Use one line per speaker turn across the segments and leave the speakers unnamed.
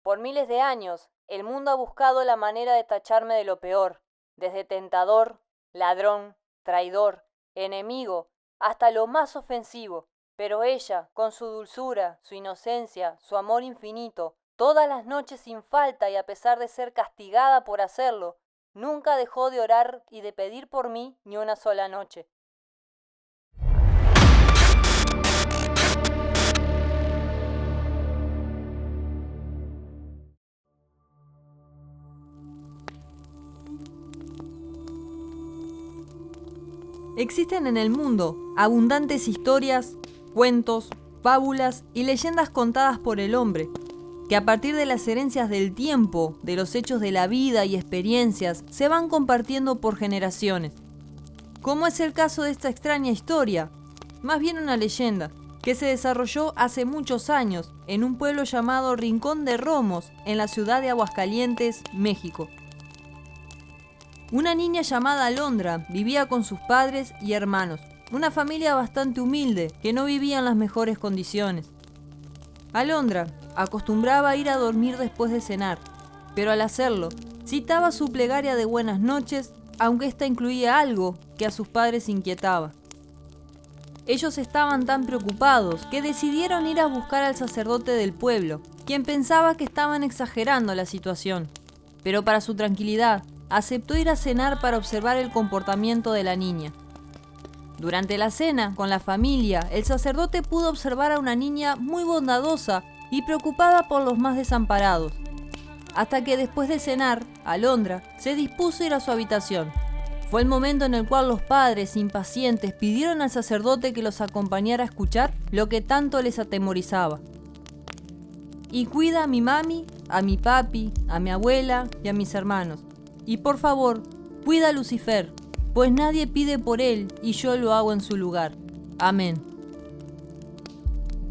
Por miles de años, el mundo ha buscado la manera de tacharme de lo peor, desde tentador, ladrón, traidor, enemigo, hasta lo más ofensivo. Pero ella, con su dulzura, su inocencia, su amor infinito, todas las noches sin falta y a pesar de ser castigada por hacerlo, nunca dejó de orar y de pedir por mí ni una sola noche.
Existen en el mundo abundantes historias, cuentos, fábulas y leyendas contadas por el hombre, que a partir de las herencias del tiempo, de los hechos de la vida y experiencias, se van compartiendo por generaciones. Como es el caso de esta extraña historia, más bien una leyenda, que se desarrolló hace muchos años en un pueblo llamado Rincón de Romos, en la ciudad de Aguascalientes, México. Una niña llamada Alondra vivía con sus padres y hermanos, una familia bastante humilde que no vivía en las mejores condiciones. Alondra acostumbraba a ir a dormir después de cenar, pero al hacerlo, citaba su plegaria de buenas noches, aunque esta incluía algo que a sus padres inquietaba. Ellos estaban tan preocupados que decidieron ir a buscar al sacerdote del pueblo, quien pensaba que estaban exagerando la situación, pero para su tranquilidad, aceptó ir a cenar para observar el comportamiento de la niña. Durante la cena, con la familia, el sacerdote pudo observar a una niña muy bondadosa y preocupada por los más desamparados. Hasta que después de cenar, Alondra se dispuso a ir a su habitación. Fue el momento en el cual los padres, impacientes, pidieron al sacerdote que los acompañara a escuchar lo que tanto les atemorizaba. Y cuida a mi mami, a mi papi, a mi abuela y a mis hermanos. Y por favor, cuida a Lucifer, pues nadie pide por él y yo lo hago en su lugar. Amén.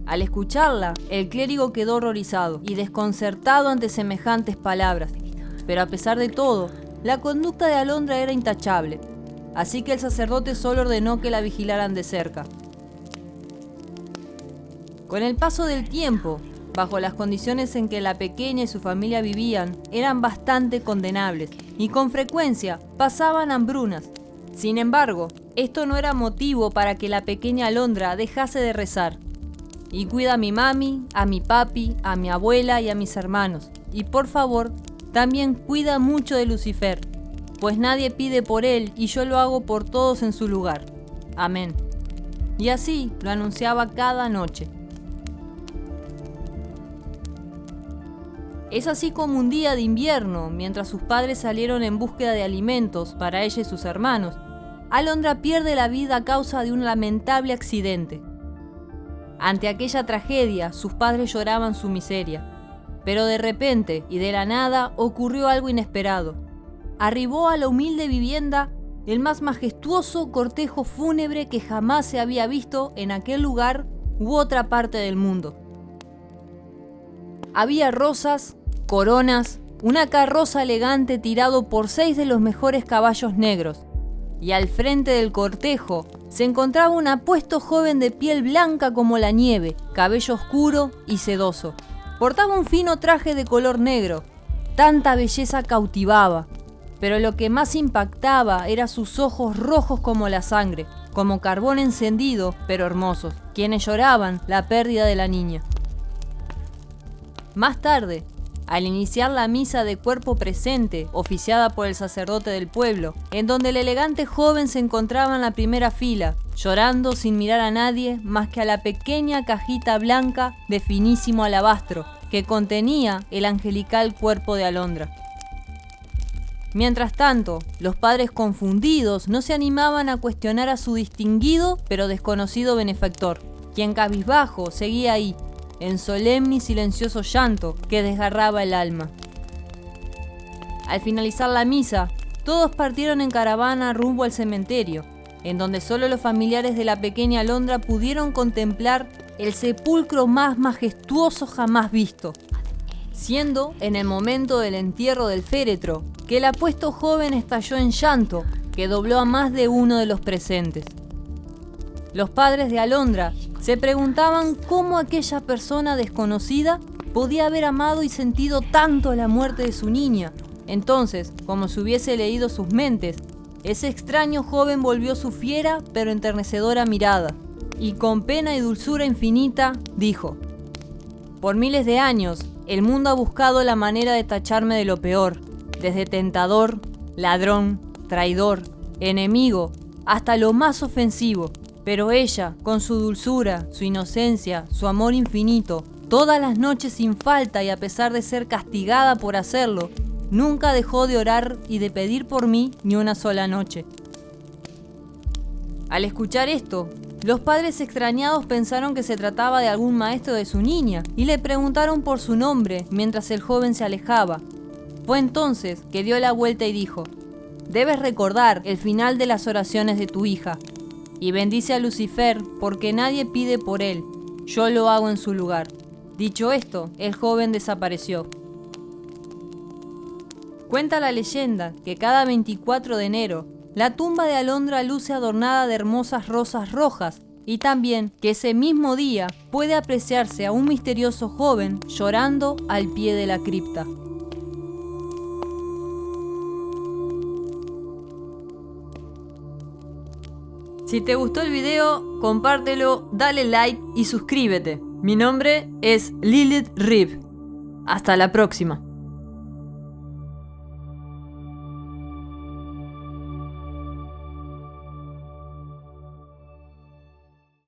Al escucharla, el clérigo quedó horrorizado y desconcertado ante semejantes palabras. Pero a pesar de todo, la conducta de Alondra era intachable, así que el sacerdote solo ordenó que la vigilaran de cerca. Con el paso del tiempo, bajo las condiciones en que la pequeña y su familia vivían, eran bastante condenables y con frecuencia pasaban hambrunas. Sin embargo, esto no era motivo para que la pequeña Alondra dejase de rezar. Y cuida a mi mami, a mi papi, a mi abuela y a mis hermanos. Y por favor, también cuida mucho de Lucifer, pues nadie pide por él y yo lo hago por todos en su lugar. Amén. Y así lo anunciaba cada noche. Es así como un día de invierno, mientras sus padres salieron en búsqueda de alimentos para ella y sus hermanos, Alondra pierde la vida a causa de un lamentable accidente. Ante aquella tragedia, sus padres lloraban su miseria. Pero de repente y de la nada ocurrió algo inesperado. Arribó a la humilde vivienda el más majestuoso cortejo fúnebre que jamás se había visto en aquel lugar u otra parte del mundo. Había rosas, coronas, una carroza elegante tirado por 6 de los mejores caballos negros, y al frente del cortejo se encontraba un apuesto joven de piel blanca como la nieve, cabello oscuro y sedoso. Portaba un fino traje de color negro. Tanta belleza cautivaba, pero lo que más impactaba era sus ojos rojos como la sangre, como carbón encendido, pero hermosos, quienes lloraban la pérdida de la niña. Más tarde, al iniciar la misa de cuerpo presente, oficiada por el sacerdote del pueblo, en donde el elegante joven se encontraba en la primera fila, llorando sin mirar a nadie más que a la pequeña cajita blanca de finísimo alabastro que contenía el angelical cuerpo de Alondra. Mientras tanto, los padres confundidos no se animaban a cuestionar a su distinguido pero desconocido benefactor, quien cabizbajo seguía ahí, en solemne y silencioso llanto que desgarraba el alma. Al finalizar la misa, todos partieron en caravana rumbo al cementerio, en donde solo los familiares de la pequeña Alondra pudieron contemplar el sepulcro más majestuoso jamás visto, siendo en el momento del entierro del féretro que el apuesto joven estalló en llanto que dobló a más de uno de los presentes. Los padres de Alondra se preguntaban cómo aquella persona desconocida podía haber amado y sentido tanto la muerte de su niña. Entonces, como si hubiese leído sus mentes, ese extraño joven volvió su fiera pero enternecedora mirada y con pena y dulzura infinita dijo: por miles de años, el mundo ha buscado la manera de tacharme de lo peor, desde tentador, ladrón, traidor, enemigo, hasta lo más ofensivo. Pero ella, con su dulzura, su inocencia, su amor infinito, todas las noches sin falta y a pesar de ser castigada por hacerlo, nunca dejó de orar y de pedir por mí ni una sola noche. Al escuchar esto, los padres extrañados pensaron que se trataba de algún maestro de su niña y le preguntaron por su nombre mientras el joven se alejaba. Fue entonces que dio la vuelta y dijo: debes recordar el final de las oraciones de tu hija y bendice a Lucifer porque nadie pide por él, yo lo hago en su lugar. Dicho esto, el joven desapareció. Cuenta la leyenda que cada 24 de enero la tumba de Alondra luce adornada de hermosas rosas rojas y también que ese mismo día puede apreciarse a un misterioso joven llorando al pie de la cripta. Si te gustó el video, compártelo, dale like y suscríbete. Mi nombre es Lilith Rib. Hasta la próxima.